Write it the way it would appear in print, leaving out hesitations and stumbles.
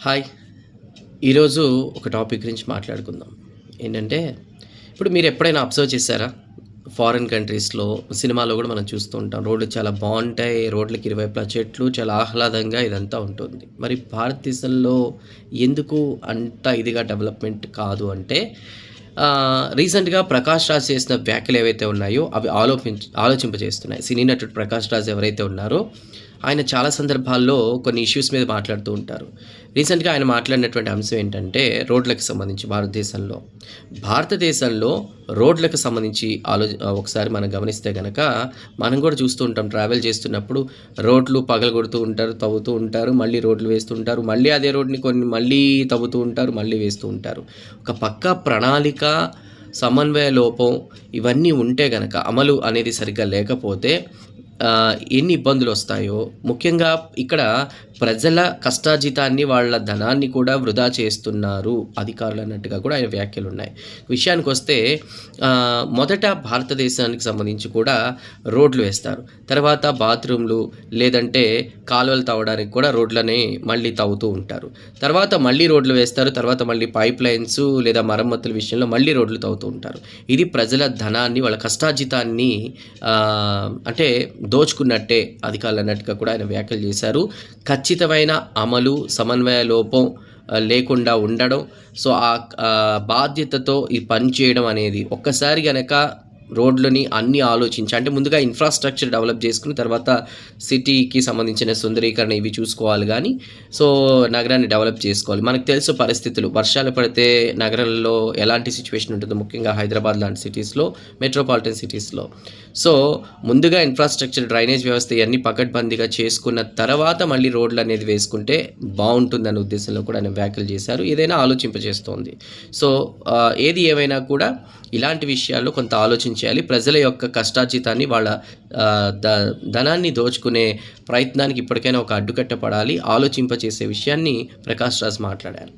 Hi! ఈరోజు ఒక topic గురించి మాట్లాడుకుందాం. ఏంటంటే, ఇప్పుడు మీరెప్పుడైనా అబ్జర్వ్ చేశారా? ఫారిన్ కంట్రీస్‌లో, సినిమాలో గూడా మనం చూస్తూ ఉంటాం. రోడ్లు చాలా బావుంటాయి. రోడ్లకి ఇరువైపులా చెట్లు, చాలా ఆహ్లాదంగా ఇదంతా ఉంటుంది. మరి భారతదేశంలో ఎందుకు అంత ఇదిగా డెవలప్‌మెంట్ కాదు అంటే, రీసెంట్‌గా 'ప్రకాష్ రాజ్' చేసిన వ్యాఖ్యలు ఏవైతే ఉన్నాయో, అవి ఆలోచింపజేస్తున్నాయి. సినీ నటుడు 'ప్రకాష్ రాజ్' ఎవరైతే ఉన్నారో, ఆయన చాలా సందర్భాల్లో కొన్ని ఇష్యూస్ మీద మాట్లాడుతూ ఉంటారు. రీసెంట్‌గా ఆయన మాట్లాడినటువంటి అంశం ఏంటంటే, రోడ్లకు సంబంధించి భారతదేశంలో రోడ్లకు సంబంధించి ఒకసారి మనం గమనిస్తే గనక, మనం గూడా చూస్తూ ఉంటాం ట్రావెల్ చేస్తున్నప్పుడు రోడ్లు పగలగొడుతూ ఉంటారు, తవ్వుతూ ఉంటారు, మళ్ళీ రోడ్లు వేస్తూ ఉంటారు. మళ్ళీ అదే రోడ్‌ని కొన్ని మళ్ళీ తవ్వుతూ ఉంటారు, మళ్ళీ వేస్తూ ఉంటారు. ఒక పక్కా ప్రణాళిక, సమన్వయ లోపం ఇవన్నీ ఉంటే గనక, అమలు అనేది సరిగ్గా లేకపోతే ఎన్ని ఇబ్బందులొస్తాయో, ముఖ్యంగా ఇక్కడ ప్రజల కష్టార్జితాన్ని, వాళ్ళ ధనాన్ని కూడా వృధా చేస్తున్నారు అధికారులన్నట్టుగా కూడా ఆయన వ్యాఖ్యలున్నాయి. విషయానికొస్తే మొదట భారతదేశానికి సంబంధించి కూడా రోడ్లు వేస్తారు. తర్వాత బాత్రూమ్‌లు లేదంటే కాలువలు తవ్వడానికి కూడా రోడ్లని మళ్ళీ తవ్వుతూ ఉంటారు. తర్వాత మళ్ళీ రోడ్లు వేస్తారు. తర్వాత మళ్ళీ పైప్ లైన్స్ లేదా మరమ్మతుల విషయంలో మళ్ళీ రోడ్లు తవ్వుతూ ఉంటారు. ఇది ప్రజల ధనాన్ని, వాళ్ళ కష్టార్జితాన్ని అంటే దోచుకున్నట్టే అధికారులన్నట్టుగా కూడా ఆయన వ్యాఖ్యలు చేశారు. ఖచ్చితమైన అమలు, సమన్వయ లోపం లేకుండా ఉండడం. సో, బాధ్యతతో ఈ పని చేయడం అనేది ఒక్కసారి గనక రోడ్లని అన్నీ ఆలోచించి, అంటే ముందుగా ఇన్‌ఫ్రాస్ట్రక్చర్ డెవలప్ చేసుకొని, తర్వాత సిటీకి సంబంధించిన సుందరీకరణ ఇవి చూసుకోవాలి గానీ, సో, నగరాన్ని డెవలప్ చేసుకోవాలి. మనకు తెలుసు పరిస్థితులు. వర్షాలు పడితే నగరంలో ఎలాంటి సిట్యుయేషన్ ఉంటుందో, ముఖ్యంగా హైదరాబాద్ లాంటి సిటీస్‌లో, మెట్రోపాలిటన్ సిటీస్‌లో. సో, ముందుగా ఇన్‌ఫ్రాస్ట్రక్చర్, డ్రైనేజ్ వ్యవస్థ ఇయన్నీ పకడ్బందీగా చేసుకున్న తర్వాత మళ్ళీ రోడ్లనేది వేసుకుంటే బావుంటుందనే ఉద్దేశంలో కూడా ఆయన వ్యాఖ్యలు చేశారు. ఏదైనా ఆలోచింపజేస్తోంది. సో, ఏది ఏమైనా కూడా ఇలాంటి విషయాల్లో కొంత ఆలోచించేయాలి. ప్రజల యొక్క కష్టార్జితాన్ని, వాళ్ళ ధనాన్ని దోచుకునే ప్రయత్నానికి ఇప్పటికైనా ఒక అడ్డుకట్ట పడాలి. ఆలోచింపచేసే విషయాన్ని 'ప్రకాష్ రాజ్' మాట్లాడారు.